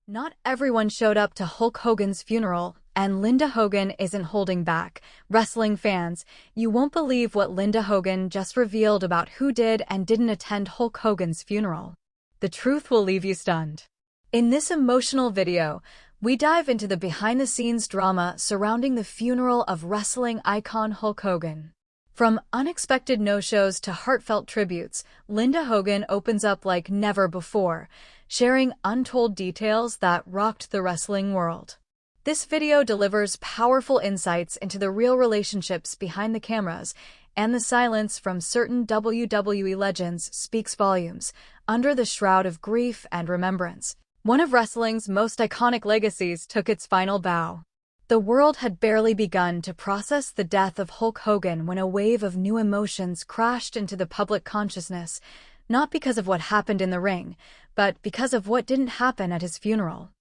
Not everyone showed up to Hulk Hogan's funeral, and Linda Hogan isn't holding back. Wrestling fans, you won't believe what Linda Hogan just revealed about who did and didn't attend Hulk Hogan's funeral. The truth will leave you stunned. In this emotional video, we dive into the behind-the-scenes drama surrounding the funeral of wrestling icon Hulk Hogan. From unexpected no-shows to heartfelt tributes, Linda Hogan opens up like never before, sharing untold details that rocked the wrestling world. This video delivers powerful insights into the real relationships behind the cameras, and the silence from certain WWE legends speaks volumes, under the shroud of grief and remembrance. One of wrestling's most iconic legacies took its final bow. The world had barely begun to process the death of Hulk Hogan when a wave of new emotions crashed into the public consciousness, not because of what happened in the ring, but because of what didn't happen at his funeral.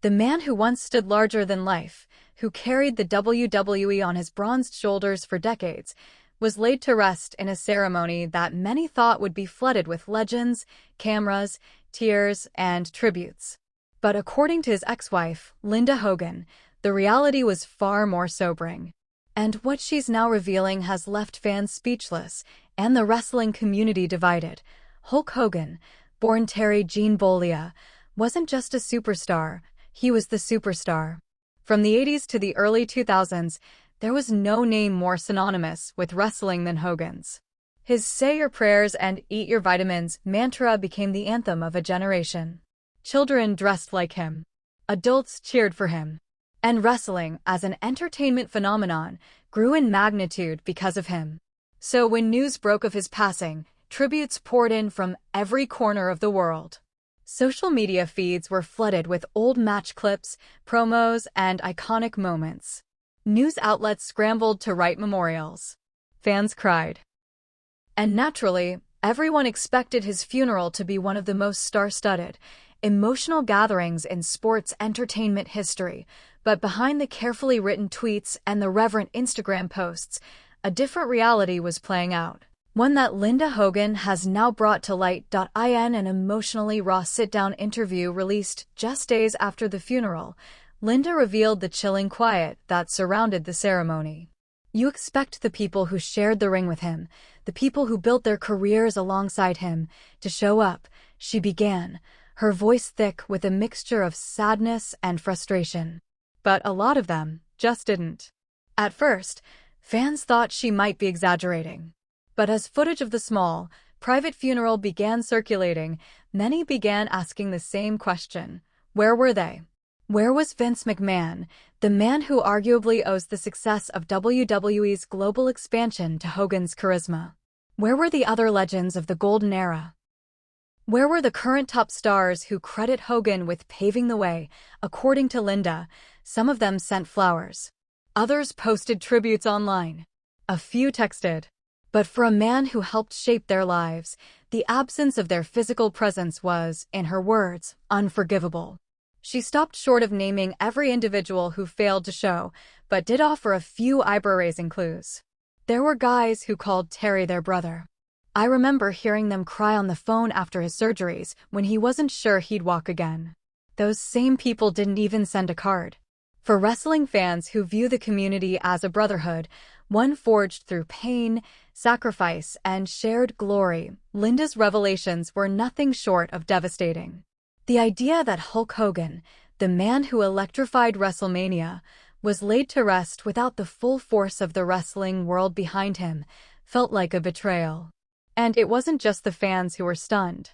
The man who once stood larger than life, who carried the WWE on his bronzed shoulders for decades, was laid to rest in a ceremony that many thought would be flooded with legends, cameras, tears, and tributes. But according to his ex-wife, Linda Hogan, the reality was far more sobering. And what she's now revealing has left fans speechless and the wrestling community divided. Hulk Hogan, born Terry Jean Bollea, wasn't just a superstar, he was the superstar. From the 80s to the early 2000s, there was no name more synonymous with wrestling than Hogan's. His "say your prayers and eat your vitamins" mantra became the anthem of a generation. Children dressed like him. Adults cheered for him. And wrestling, as an entertainment phenomenon, grew in magnitude because of him. So when news broke of his passing, tributes poured in from every corner of the world. Social media feeds were flooded with old match clips, promos, and iconic moments. News outlets scrambled to write memorials. Fans cried. And naturally, everyone expected his funeral to be one of the most star-studded, emotional gatherings in sports entertainment history. But behind the carefully written tweets and the reverent Instagram posts, a different reality was playing out. One that Linda Hogan has now brought to light. In an emotionally raw sit-down interview released just days after the funeral, Linda revealed the chilling quiet that surrounded the ceremony. You expect the people who shared the ring with him, the people who built their careers alongside him, to show up, she began, her voice thick with a mixture of sadness and frustration. But a lot of them just didn't. At first, fans thought she might be exaggerating. But as footage of the small, private funeral began circulating, many began asking the same question. Where were they? Where was Vince McMahon, the man who arguably owes the success of WWE's global expansion to Hogan's charisma? Where were the other legends of the golden era? Where were the current top stars who credit Hogan with paving the way? According to Linda, some of them sent flowers. Others posted tributes online. A few texted. But for a man who helped shape their lives, the absence of their physical presence was, in her words, unforgivable. She stopped short of naming every individual who failed to show, but did offer a few eyebrow-raising clues. There were guys who called Terry their brother. I remember hearing them cry on the phone after his surgeries when he wasn't sure he'd walk again. Those same people didn't even send a card. For wrestling fans who view the community as a brotherhood, one forged through pain, sacrifice, and shared glory, Linda's revelations were nothing short of devastating. The idea that Hulk Hogan, the man who electrified WrestleMania, was laid to rest without the full force of the wrestling world behind him felt like a betrayal. And it wasn't just the fans who were stunned.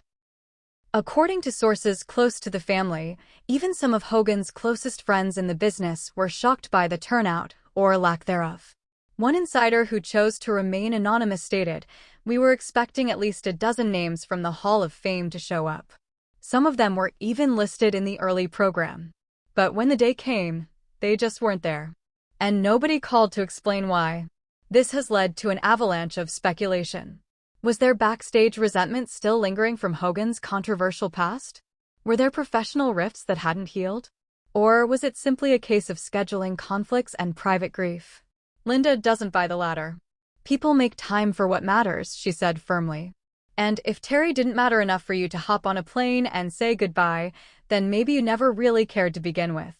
According to sources close to the family, even some of Hogan's closest friends in the business were shocked by the turnout, or lack thereof. One insider who chose to remain anonymous stated, "We were expecting at least a dozen names from the Hall of Fame to show up. Some of them were even listed in the early program. But when the day came, they just weren't there. And nobody called to explain why." This has led to an avalanche of speculation. Was there backstage resentment still lingering from Hogan's controversial past? Were there professional rifts that hadn't healed? Or was it simply a case of scheduling conflicts and private grief? Linda doesn't buy the latter. "People make time for what matters," she said firmly. And if Terry didn't matter enough for you to hop on a plane and say goodbye, then maybe you never really cared to begin with.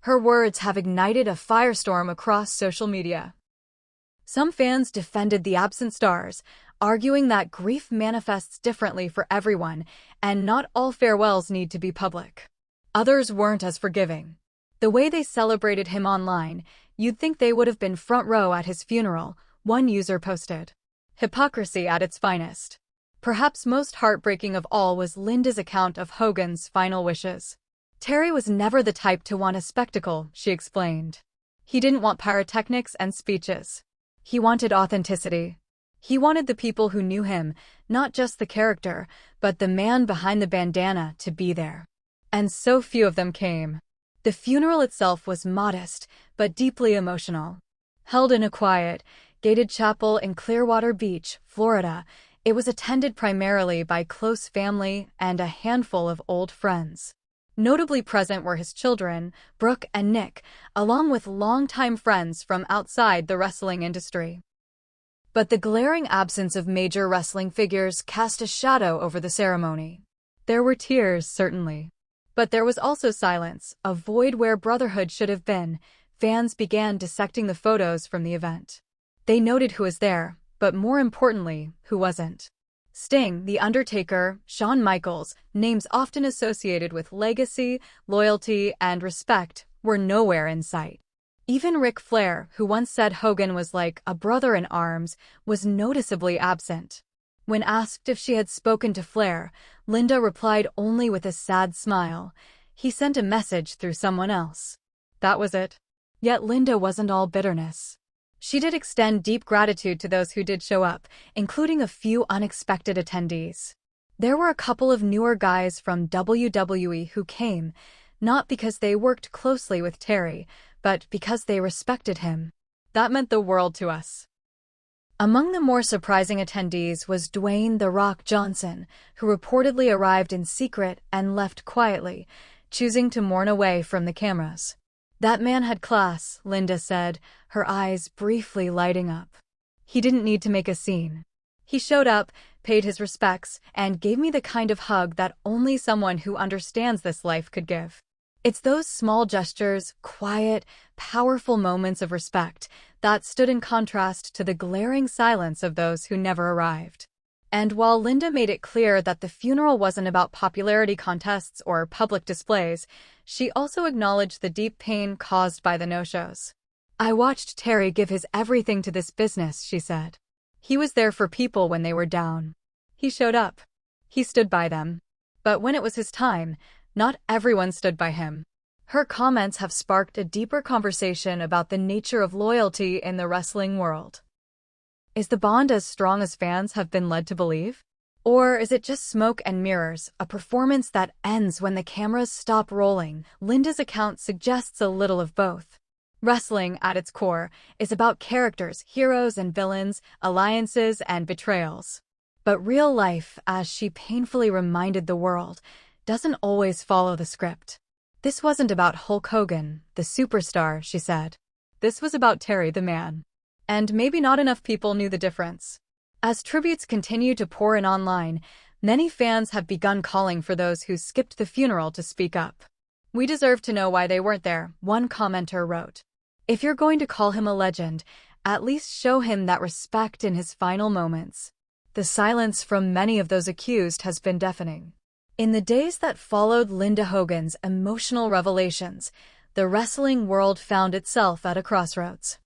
Her words have ignited a firestorm across social media. Some fans defended the absent stars, arguing that grief manifests differently for everyone, and not all farewells need to be public. Others weren't as forgiving. The way they celebrated him online, you'd think they would have been front row at his funeral, one user posted. Hypocrisy at its finest. Perhaps most heartbreaking of all was Linda's account of Hogan's final wishes. Terry was never the type to want a spectacle, she explained. He didn't want pyrotechnics and speeches. He wanted authenticity. He wanted the people who knew him, not just the character, but the man behind the bandana, to be there. And so few of them came. The funeral itself was modest, but deeply emotional. Held in a quiet, gated chapel in Clearwater Beach, Florida, it was attended primarily by close family and a handful of old friends. Notably present were his children, Brooke and Nick, along with longtime friends from outside the wrestling industry. But the glaring absence of major wrestling figures cast a shadow over the ceremony. There were tears, certainly. But there was also silence, a void where brotherhood should have been. Fans began dissecting the photos from the event. They noted who was there, but more importantly, who wasn't. Sting, The Undertaker, Shawn Michaels, names often associated with legacy, loyalty, and respect, were nowhere in sight. Even Ric Flair, who once said Hogan was like a brother in arms, was noticeably absent. When asked if she had spoken to Flair, Linda replied only with a sad smile. He sent a message through someone else. That was it. Yet Linda wasn't all bitterness. She did extend deep gratitude to those who did show up, including a few unexpected attendees. There were a couple of newer guys from WWE who came, not because they worked closely with Terry, but because they respected him. That meant the world to us. Among the more surprising attendees was Dwayne "The Rock" Johnson, who reportedly arrived in secret and left quietly, choosing to mourn away from the cameras. That man had class, Linda said, her eyes briefly lighting up. He didn't need to make a scene. He showed up, paid his respects, and gave me the kind of hug that only someone who understands this life could give. It's those small gestures, quiet, powerful moments of respect, that stood in contrast to the glaring silence of those who never arrived. And while Linda made it clear that the funeral wasn't about popularity contests or public displays, she also acknowledged the deep pain caused by the no-shows. I watched Terry give his everything to this business, she said. He was there for people when they were down. He showed up. He stood by them. But when it was his time, not everyone stood by him. Her comments have sparked a deeper conversation about the nature of loyalty in the wrestling world. Is the bond as strong as fans have been led to believe? Or is it just smoke and mirrors, a performance that ends when the cameras stop rolling? Linda's account suggests a little of both. Wrestling, at its core, is about characters, heroes and villains, alliances and betrayals. But real life, as she painfully reminded the world, doesn't always follow the script. This wasn't about Hulk Hogan, the superstar, she said. This was about Terry the man. And maybe not enough people knew the difference. As tributes continue to pour in online, many fans have begun calling for those who skipped the funeral to speak up. We deserve to know why they weren't there, one commenter wrote. If you're going to call him a legend, at least show him that respect in his final moments. The silence from many of those accused has been deafening. In the days that followed Linda Hogan's emotional revelations, the wrestling world found itself at a crossroads.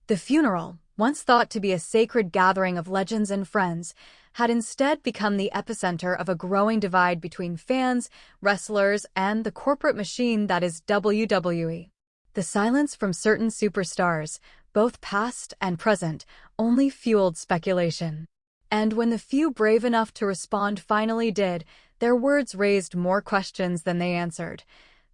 The funeral, once thought to be a sacred gathering of legends and friends, had instead become the epicenter of a growing divide between fans, wrestlers, and the corporate machine that is WWE. The silence from certain superstars, both past and present, only fueled speculation. And when the few brave enough to respond finally did, their words raised more questions than they answered.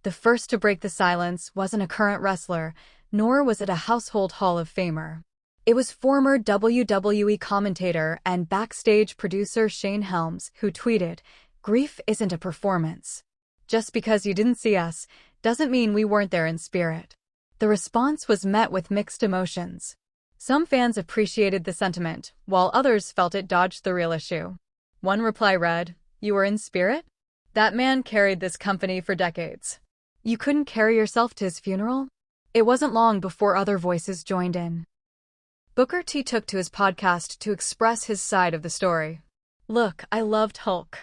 The first to break the silence wasn't a current wrestler, nor was it a household Hall of Famer. It was former WWE commentator and backstage producer Shane Helms who tweeted, "Grief isn't a performance. Just because you didn't see us, doesn't mean we weren't there in spirit." The response was met with mixed emotions. Some fans appreciated the sentiment, while others felt it dodged the real issue. One reply read, "You were in spirit?" That man carried this company for decades. You couldn't carry yourself to his funeral? It wasn't long before other voices joined in. Booker T took to his podcast to express his side of the story. Look, I loved Hulk.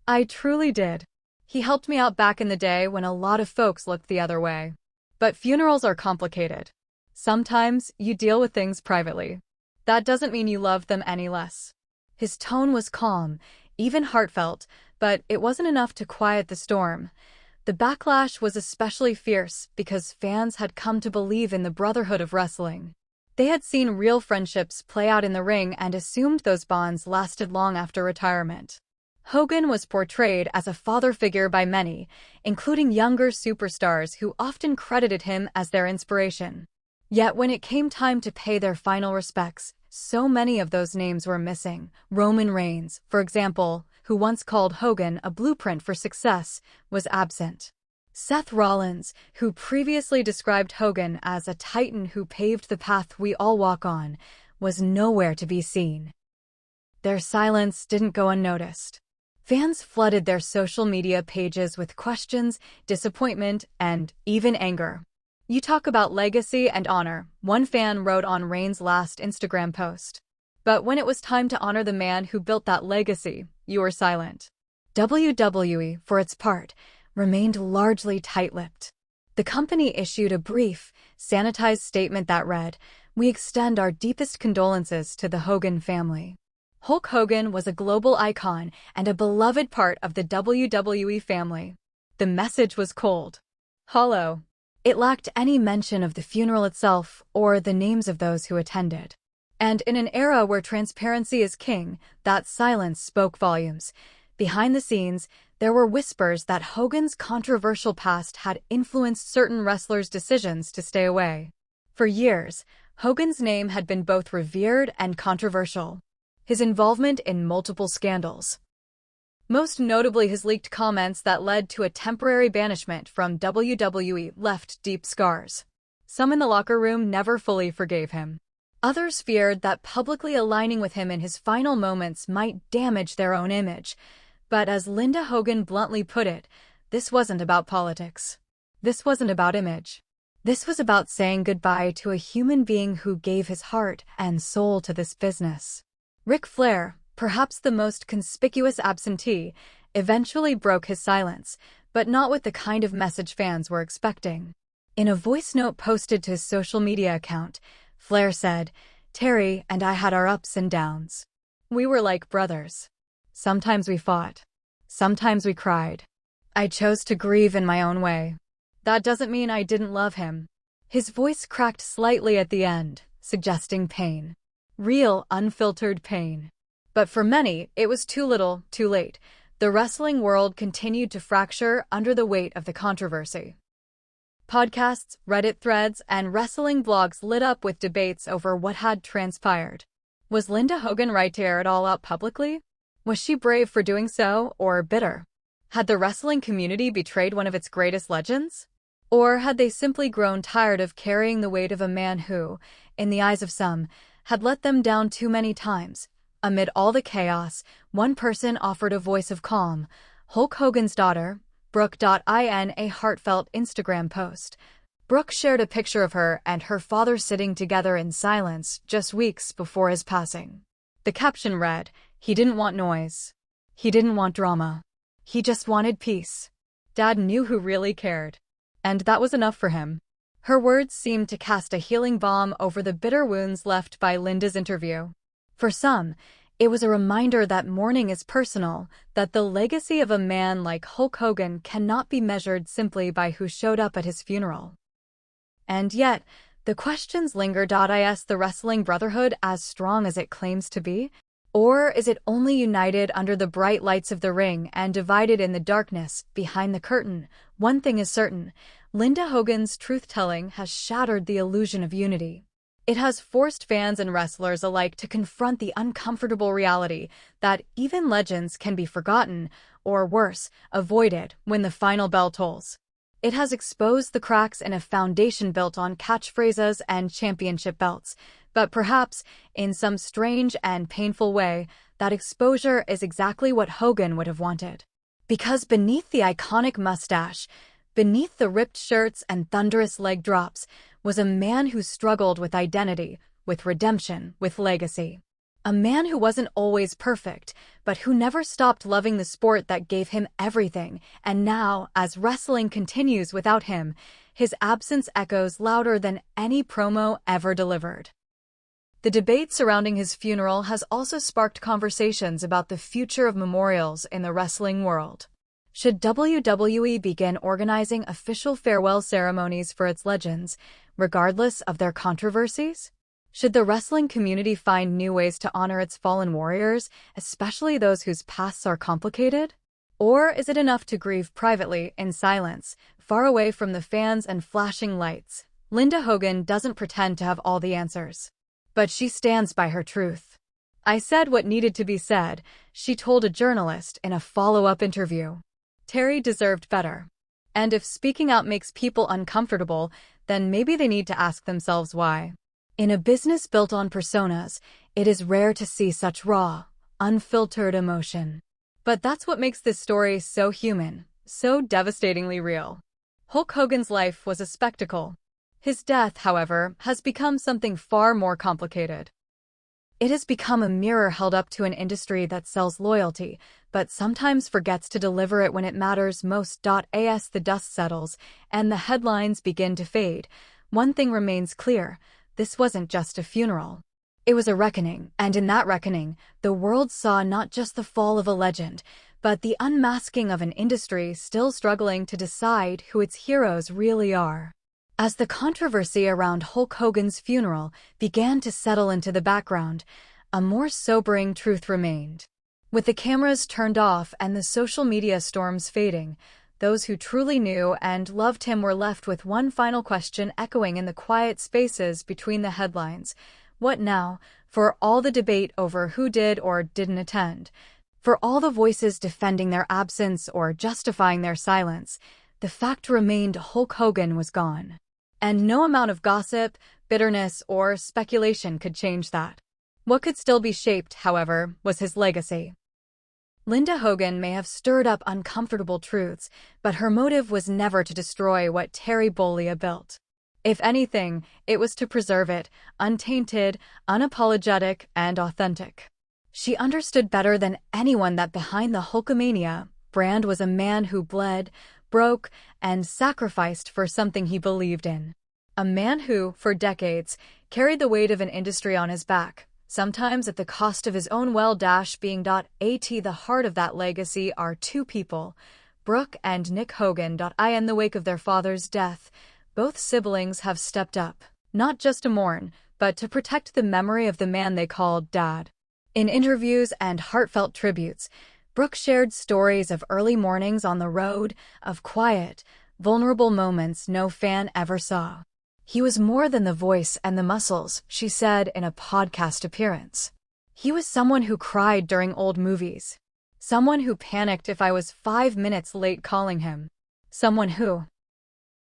I truly did. He helped me out back in the day when a lot of folks looked the other way. But funerals are complicated. Sometimes you deal with things privately. That doesn't mean you love them any less. His tone was calm, even heartfelt, but it wasn't enough to quiet the storm. The backlash was especially fierce because fans had come to believe in the brotherhood of wrestling. They had seen real friendships play out in the ring and assumed those bonds lasted long after retirement. Hogan was portrayed as a father figure by many, including younger superstars who often credited him as their inspiration. Yet when it came time to pay their final respects, so many of those names were missing. Roman Reigns, for example, who once called Hogan a blueprint for success, was absent. Seth Rollins, who previously described Hogan as a titan who paved the path we all walk on, was nowhere to be seen. Their silence didn't go unnoticed. Fans flooded their social media pages with questions, disappointment, and even anger. You talk about legacy and honor, one fan wrote on Reigns' last Instagram post. But when it was time to honor the man who built that legacy, you were silent. WWE, for its part, remained largely tight-lipped. The company issued a brief, sanitized statement that read, "We extend our deepest condolences to the Hogan family." Hulk Hogan was a global icon and a beloved part of the WWE family. The message was cold, hollow. It lacked any mention of the funeral itself or the names of those who attended. And in an era where transparency is king, that silence spoke volumes. Behind the scenes, there were whispers that Hogan's controversial past had influenced certain wrestlers' decisions to stay away. For years, Hogan's name had been both revered and controversial. His involvement in multiple scandals, most notably his leaked comments that led to a temporary banishment from WWE, left deep scars. Some in the locker room never fully forgave him. Others feared that publicly aligning with him in his final moments might damage their own image. But as Linda Hogan bluntly put it, this wasn't about politics. This wasn't about image. This was about saying goodbye to a human being who gave his heart and soul to this business. Ric Flair, perhaps the most conspicuous absentee, eventually broke his silence, but not with the kind of message fans were expecting. In a voice note posted to his social media account, Flair said, "Terry and I had our ups and downs. We were like brothers. Sometimes we fought. Sometimes we cried. I chose to grieve in my own way. That doesn't mean I didn't love him." His voice cracked slightly at the end, suggesting pain. Real, unfiltered pain. But for many, it was too little, too late. The wrestling world continued to fracture under the weight of the controversy. Podcasts, Reddit threads, and wrestling blogs lit up with debates over what had transpired. Was Linda Hogan right to air it all out publicly? Was she brave for doing so, or bitter? Had the wrestling community betrayed one of its greatest legends? Or had they simply grown tired of carrying the weight of a man who, in the eyes of some, had let them down too many times? Amid all the chaos, one person offered a voice of calm. Hulk Hogan's daughter, Brooke.in, a heartfelt Instagram post. Brooke shared a picture of her and her father sitting together in silence just weeks before his passing. The caption read, "He didn't want noise. He didn't want drama. He just wanted peace." Dad knew who really cared. And that was enough for him. Her words seemed to cast a healing balm over the bitter wounds left by Linda's interview. For some, it was a reminder that mourning is personal, that the legacy of a man like Hulk Hogan cannot be measured simply by who showed up at his funeral. And yet, the questions linger. Is the wrestling brotherhood as strong as it claims to be? Or is it only united under the bright lights of the ring and divided in the darkness behind the curtain? One thing is certain, Linda Hogan's truth-telling has shattered the illusion of unity. It has forced fans and wrestlers alike to confront the uncomfortable reality that even legends can be forgotten, or worse, avoided, when the final bell tolls. It has exposed the cracks in a foundation built on catchphrases and championship belts. But perhaps, in some strange and painful way, that exposure is exactly what Hogan would have wanted. Because beneath the iconic mustache, beneath the ripped shirts and thunderous leg drops, was a man who struggled with identity, with redemption, with legacy. A man who wasn't always perfect, but who never stopped loving the sport that gave him everything, and now, as wrestling continues without him, his absence echoes louder than any promo ever delivered. The debate surrounding his funeral has also sparked conversations about the future of memorials in the wrestling world. Should WWE begin organizing official farewell ceremonies for its legends, regardless of their controversies? Should the wrestling community find new ways to honor its fallen warriors, especially those whose pasts are complicated? Or is it enough to grieve privately, in silence, far away from the fans and flashing lights? Linda Hogan doesn't pretend to have all the answers. But she stands by her truth. "I said what needed to be said," she told a journalist in a follow-up interview. Terry deserved better. And if speaking out makes people uncomfortable, then maybe they need to ask themselves why. In a business built on personas, it is rare to see such raw, unfiltered emotion. But that's what makes this story so human, so devastatingly real. Hulk Hogan's life was a spectacle. His death, however, has become something far more complicated. It has become a mirror held up to an industry that sells loyalty, but sometimes forgets to deliver it when it matters most. As the dust settles and the headlines begin to fade, one thing remains clear: this wasn't just a funeral. It was a reckoning, and in that reckoning, the world saw not just the fall of a legend, but the unmasking of an industry still struggling to decide who its heroes really are. As the controversy around Hulk Hogan's funeral began to settle into the background, a more sobering truth remained. With the cameras turned off and the social media storms fading, those who truly knew and loved him were left with one final question echoing in the quiet spaces between the headlines. What now? For all the debate over who did or didn't attend, for all the voices defending their absence or justifying their silence, the fact remained: Hulk Hogan was gone. And no amount of gossip, bitterness, or speculation could change that. What could still be shaped, however, was his legacy. Linda Hogan may have stirred up uncomfortable truths, but her motive was never to destroy what Terry Bollea built. If anything, it was to preserve it, untainted, unapologetic, and authentic. She understood better than anyone that behind the Hulkamania brand was a man who bled, broke, and sacrificed for something he believed in. A man who, for decades, carried the weight of an industry on his back, sometimes at the cost of his own well-being. At the heart of that legacy are two people, Brooke and Nick Hogan. In the wake of their father's death, both siblings have stepped up, not just to mourn, but to protect the memory of the man they called Dad. In interviews and heartfelt tributes, Brooke shared stories of early mornings on the road, of quiet, vulnerable moments no fan ever saw. "He was more than the voice and the muscles," she said in a podcast appearance. "He was someone who cried during old movies. Someone who panicked if I was 5 minutes late calling him. Someone who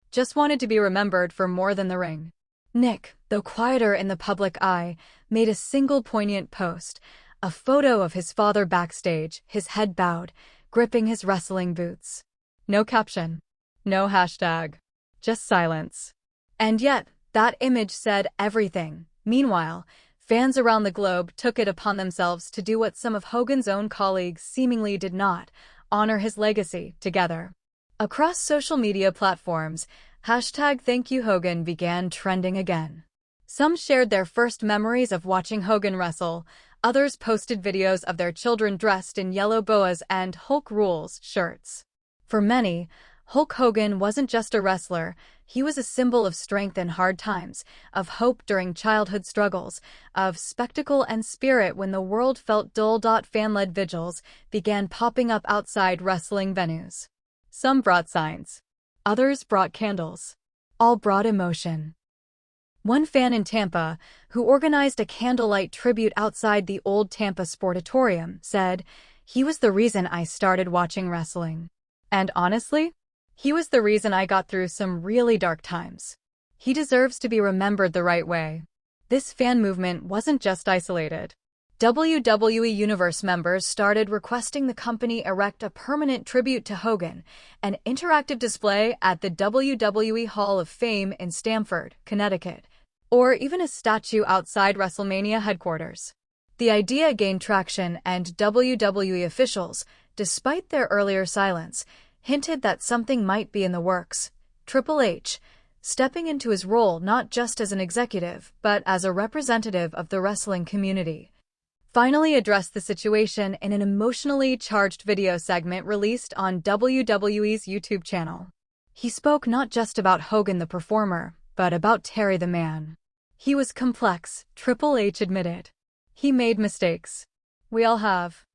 just wanted to be remembered for more than the ring." Nick, though quieter in the public eye, made a single poignant post, a photo of his father backstage, his head bowed, gripping his wrestling boots. No caption. No hashtag. Just silence. And yet, that image said everything. Meanwhile, fans around the globe took it upon themselves to do what some of Hogan's own colleagues seemingly did not: honor his legacy together. Across social media platforms, #ThankYouHogan began trending again. Some shared their first memories of watching Hogan wrestle, others posted videos of their children dressed in yellow boas and Hulk Rules shirts. For many, Hulk Hogan wasn't just a wrestler, he was a symbol of strength in hard times, of hope during childhood struggles, of spectacle and spirit when the world felt dull. Fan-led vigils began popping up outside wrestling venues. Some brought signs. Others brought candles. All brought emotion. One fan in Tampa, who organized a candlelight tribute outside the old Tampa Sportatorium, said, "He was the reason I started watching wrestling. And honestly, he was the reason I got through some really dark times. He deserves to be remembered the right way." This fan movement wasn't just isolated. WWE Universe members started requesting the company erect a permanent tribute to Hogan, an interactive display at the WWE Hall of Fame in Stamford, Connecticut, or even a statue outside WrestleMania headquarters. The idea gained traction, and WWE officials, despite their earlier silence, hinted that something might be in the works. Triple H, stepping into his role not just as an executive, but as a representative of the wrestling community, finally addressed the situation in an emotionally charged video segment released on WWE's YouTube channel. He spoke not just about Hogan the performer, but about Terry the man. He was complex, Triple H admitted. He made mistakes. We all have.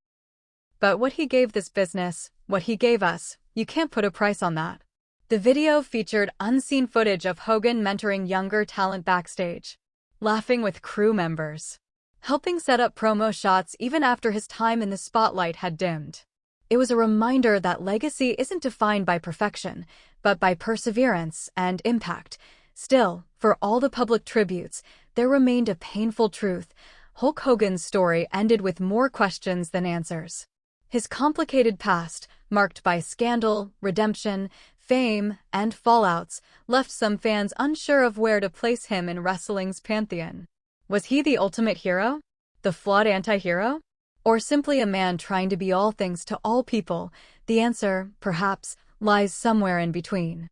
But what he gave this business, what he gave us, you can't put a price on that. The video featured unseen footage of Hogan mentoring younger talent backstage, laughing with crew members, helping set up promo shots even after his time in the spotlight had dimmed. It was a reminder that legacy isn't defined by perfection, but by perseverance and impact. Still, for all the public tributes, there remained a painful truth. Hulk Hogan's story ended with more questions than answers. His complicated past, marked by scandal, redemption, fame, and fallouts, left some fans unsure of where to place him in wrestling's pantheon. Was he the ultimate hero? The flawed anti-hero? Or simply a man trying to be all things to all people? The answer, perhaps, lies somewhere in between.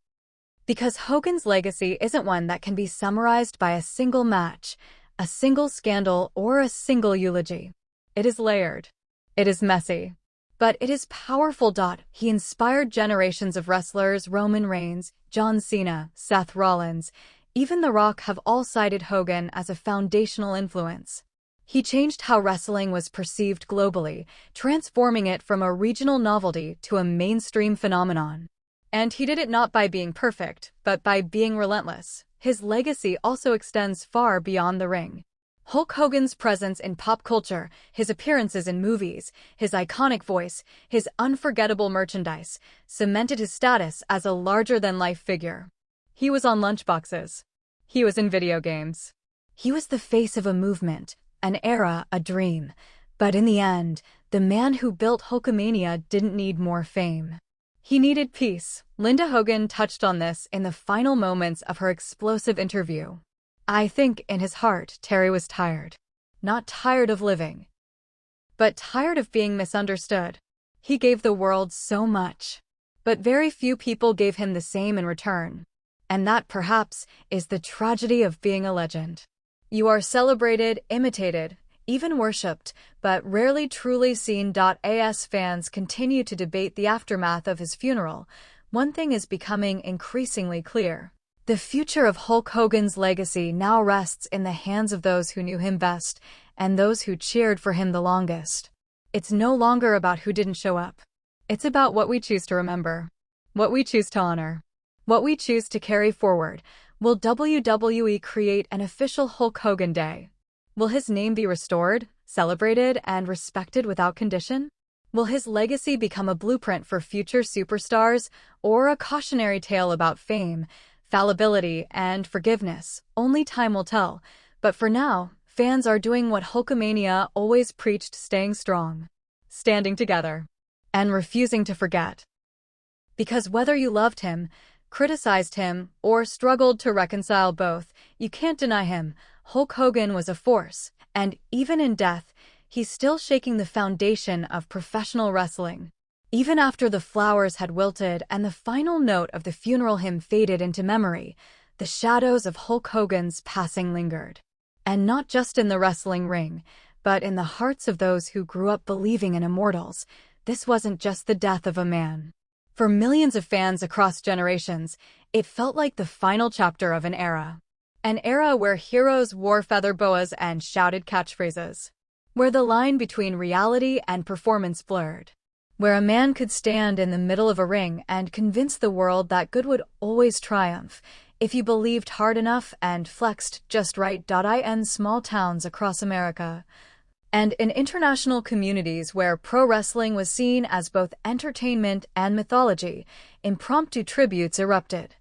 Because Hogan's legacy isn't one that can be summarized by a single match, a single scandal, or a single eulogy. It is layered. It is messy. But it is powerful. He inspired generations of wrestlers. Roman Reigns, John Cena, Seth Rollins, even The Rock have all cited Hogan as a foundational influence. He changed how wrestling was perceived globally, transforming it from a regional novelty to a mainstream phenomenon. And he did it not by being perfect, but by being relentless. His legacy also extends far beyond the ring. Hulk Hogan's presence in pop culture, his appearances in movies, his iconic voice, his unforgettable merchandise, cemented his status as a larger-than-life figure. He was on lunchboxes. He was in video games. He was the face of a movement, an era, a dream. But in the end, the man who built Hulkamania didn't need more fame. He needed peace. Linda Hogan touched on this in the final moments of her explosive interview. I think in his heart, Terry was tired. Not tired of living, but tired of being misunderstood. He gave the world so much, but very few people gave him the same in return. And that, perhaps, is the tragedy of being a legend. You are celebrated, imitated, even worshipped, but rarely truly seen. As fans continue to debate the aftermath of his funeral, one thing is becoming increasingly clear. The future of Hulk Hogan's legacy now rests in the hands of those who knew him best and those who cheered for him the longest. It's no longer about who didn't show up. It's about what we choose to remember, what we choose to honor, what we choose to carry forward. Will WWE create an official Hulk Hogan Day? Will his name be restored, celebrated, and respected without condition? Will his legacy become a blueprint for future superstars, or a cautionary tale about fame, fallibility, and forgiveness? Only time will tell. But for now, fans are doing what Hulkamania always preached: staying strong, standing together, and refusing to forget. Because whether you loved him, criticized him, or struggled to reconcile both, you can't deny him. Hulk Hogan was a force, and even in death, he's still shaking the foundation of professional wrestling. Even after the flowers had wilted and the final note of the funeral hymn faded into memory, the shadows of Hulk Hogan's passing lingered. And not just in the wrestling ring, but in the hearts of those who grew up believing in immortals. This wasn't just the death of a man. For millions of fans across generations, it felt like the final chapter of an era. An era where heroes wore feather boas and shouted catchphrases. Where the line between reality and performance blurred. Where a man could stand in the middle of a ring and convince the world that good would always triumph if you believed hard enough and flexed just right. In small towns across America, and in international communities where pro wrestling was seen as both entertainment and mythology, impromptu tributes erupted.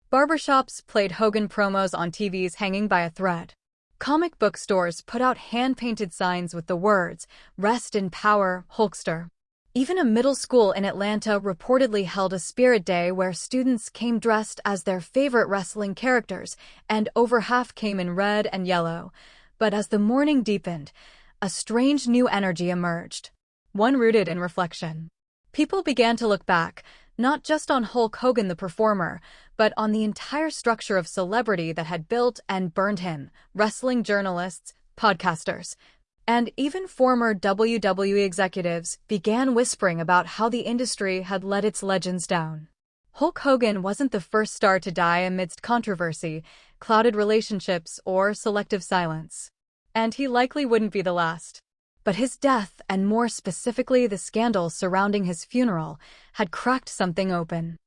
Barbershops played Hogan promos on TVs hanging by a thread. Comic book stores put out hand-painted signs with the words, "Rest in Power, Hulkster." Even a middle school in Atlanta reportedly held a spirit day where students came dressed as their favorite wrestling characters, and over half came in red and yellow. But as the morning deepened, a strange new energy emerged, one rooted in reflection. People began to look back, not just on Hulk Hogan the performer, but on the entire structure of celebrity that had built and burned him: wrestling journalists, podcasters, and even former WWE executives began whispering about how the industry had let its legends down. Hulk Hogan wasn't the first star to die amidst controversy, clouded relationships, or selective silence. And he likely wouldn't be the last. But his death, and more specifically the scandal surrounding his funeral, had cracked something open.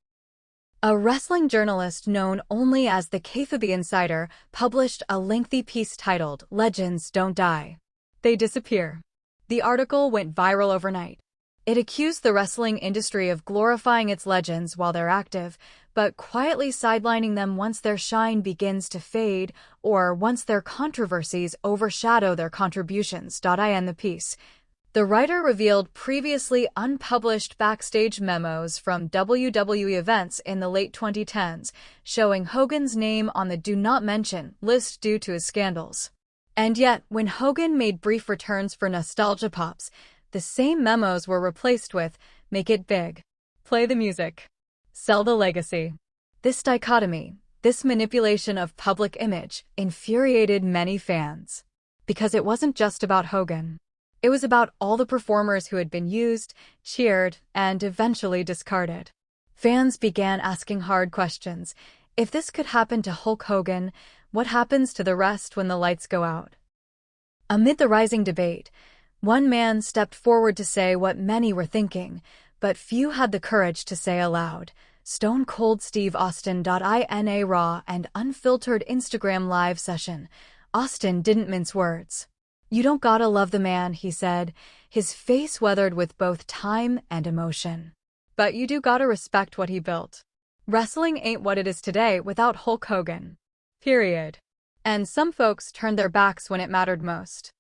A wrestling journalist known only as the Kayfabe Insider published a lengthy piece titled, "Legends Don't Die. They Disappear." The article went viral overnight. It accused the wrestling industry of glorifying its legends while they're active, but quietly sidelining them once their shine begins to fade, or once their controversies overshadow their contributions. In the piece, the writer revealed previously unpublished backstage memos from WWE events in the late 2010s, showing Hogan's name on the Do Not Mention list due to his scandals. And yet, when Hogan made brief returns for nostalgia pops, the same memos were replaced with, "Make it big. Play the music. Sell the legacy." This dichotomy, this manipulation of public image, infuriated many fans. Because it wasn't just about Hogan. It was about all the performers who had been used, cheered, and eventually discarded. Fans began asking hard questions. If this could happen to Hulk Hogan, what happens to the rest when the lights go out? Amid the rising debate, one man stepped forward to say what many were thinking, but few had the courage to say aloud. Stone Cold Steve Austin. In a raw and unfiltered Instagram live session, Austin didn't mince words. "You don't gotta love the man," he said, his face weathered with both time and emotion. "But you do gotta respect what he built. Wrestling ain't what it is today without Hulk Hogan. Period." And some folks turned their backs when it mattered most.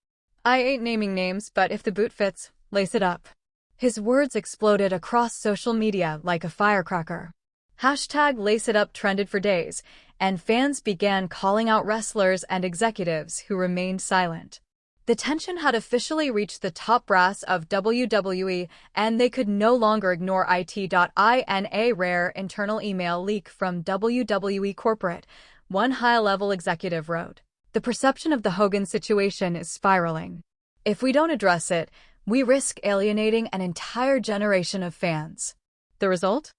"I ain't naming names, but if the boot fits, lace it up." His words exploded across social media like a firecracker. #LaceItUp trended for days, and fans began calling out wrestlers and executives who remained silent. The tension had officially reached the top brass of WWE, and they could no longer ignore it. In a rare internal email leak from WWE corporate, one high-level executive wrote, "The perception of the Hogan situation is spiraling. If we don't address it, we risk alienating an entire generation of fans." The result?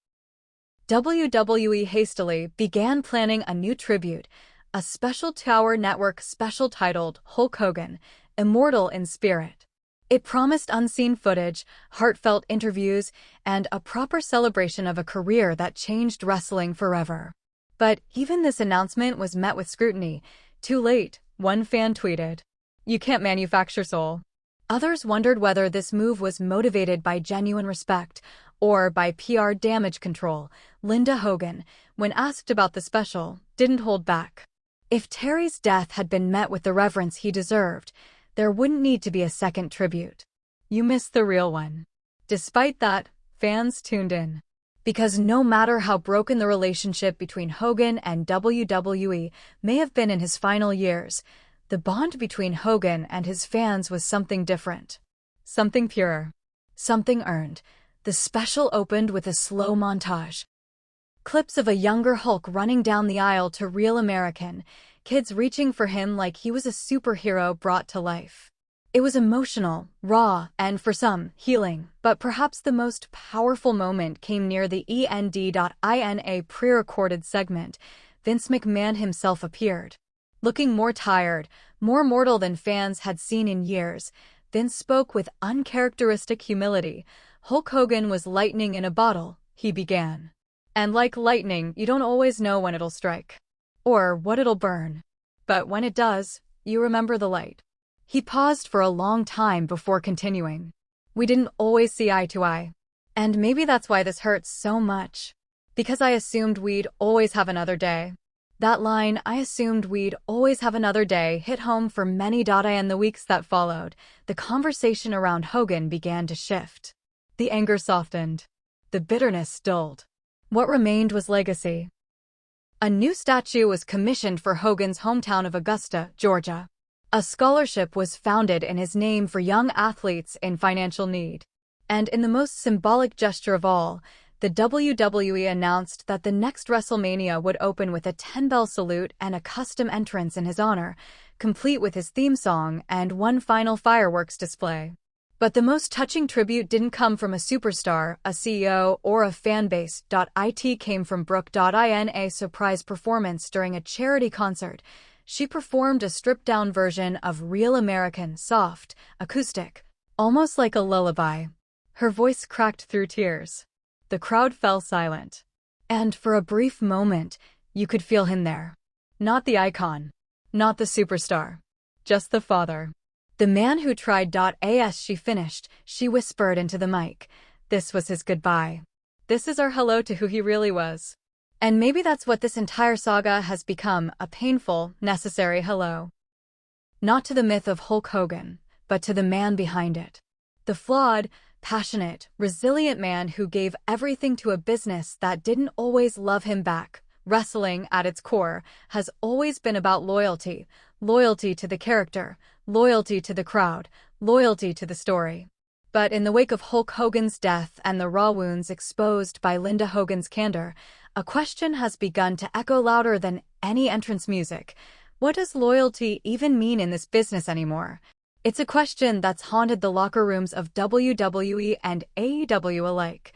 WWE hastily began planning a new tribute, a special Tower Network special titled Hulk Hogan, Immortal in Spirit. It promised unseen footage, heartfelt interviews, and a proper celebration of a career that changed wrestling forever. But even this announcement was met with scrutiny. "Too late," one fan tweeted. "You can't manufacture soul." Others wondered whether this move was motivated by genuine respect or by PR damage control. Linda Hogan, when asked about the special, didn't hold back. If Terry's death had been met with the reverence he deserved, there wouldn't need to be a second tribute. You missed the real one. Despite that, fans tuned in. Because no matter how broken the relationship between Hogan and WWE may have been in his final years, the bond between Hogan and his fans was something different. Something pure. Something earned. The special opened with a slow montage. Clips of a younger Hulk running down the aisle to Real American, kids reaching for him like he was a superhero brought to life. It was emotional, raw, and for some, healing, but perhaps the most powerful moment came near the end. In a pre-recorded segment, Vince McMahon himself appeared. Looking more tired, more mortal than fans had seen in years, Vince spoke with uncharacteristic humility. "Hulk Hogan was lightning in a bottle," he began. "And like lightning, you don't always know when it'll strike. Or what it'll burn. But when it does, you remember the light." He paused for a long time before continuing. "We didn't always see eye to eye. And maybe that's why this hurts so much. Because I assumed we'd always have another day. That line, "I assumed we'd always have another day," hit home for many. In the weeks that followed, the conversation around Hogan began to shift. The anger softened. The bitterness dulled. What remained was legacy. A new statue was commissioned for Hogan's hometown of Augusta, Georgia. A scholarship was founded in his name for young athletes in financial need. And in the most symbolic gesture of all, the WWE announced that the next WrestleMania would open with a 10-bell salute and a custom entrance in his honor, complete with his theme song and one final fireworks display. But the most touching tribute didn't come from a superstar, a CEO, or a fan base. It came from Brooke. In a surprise performance during a charity concert, she performed a stripped-down version of Real American, soft, acoustic, almost like a lullaby. Her voice cracked through tears. The crowd fell silent. And for a brief moment, you could feel him there. Not the icon. Not the superstar. Just the father. The man who tried. As she finished, she whispered into the mic. This was his goodbye. This is our hello to who he really was. And maybe that's what this entire saga has become, a painful, necessary hello. Not to the myth of Hulk Hogan, but to the man behind it. The flawed, passionate, resilient man who gave everything to a business that didn't always love him back. Wrestling, at its core, has always been about loyalty. Loyalty to the character, loyalty to the crowd, loyalty to the story. But in the wake of Hulk Hogan's death and the raw wounds exposed by Linda Hogan's candor, a question has begun to echo louder than any entrance music. What does loyalty even mean in this business anymore? It's a question that's haunted the locker rooms of WWE and AEW alike.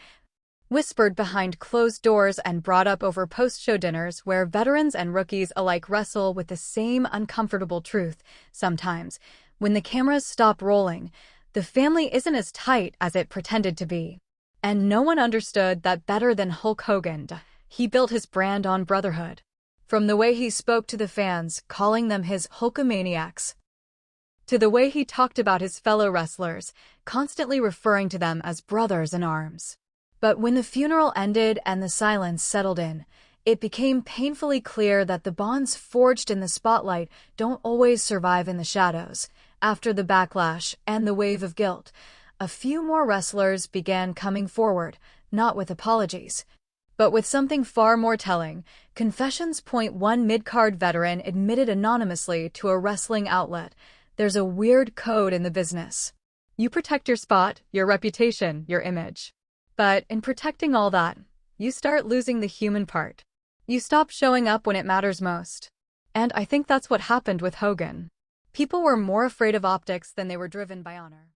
Whispered behind closed doors and brought up over post-show dinners where veterans and rookies alike wrestle with the same uncomfortable truth. Sometimes, when the cameras stop rolling, the family isn't as tight as it pretended to be. And no one understood that better than Hulk Hogan. He built his brand on brotherhood. From the way he spoke to the fans, calling them his Hulkamaniacs, to the way he talked about his fellow wrestlers, constantly referring to them as brothers in arms. But when the funeral ended and the silence settled in, it became painfully clear that the bonds forged in the spotlight don't always survive in the shadows. After the backlash and the wave of guilt, a few more wrestlers began coming forward, not with apologies, but with something far more telling. Confessions. One mid-card veteran admitted anonymously to a wrestling outlet, "There's a weird code in the business. You protect your spot, your reputation, your image. But in protecting all that, you start losing the human part. You stop showing up when it matters most." And I think that's what happened with Hogan. People were more afraid of optics than they were driven by honor.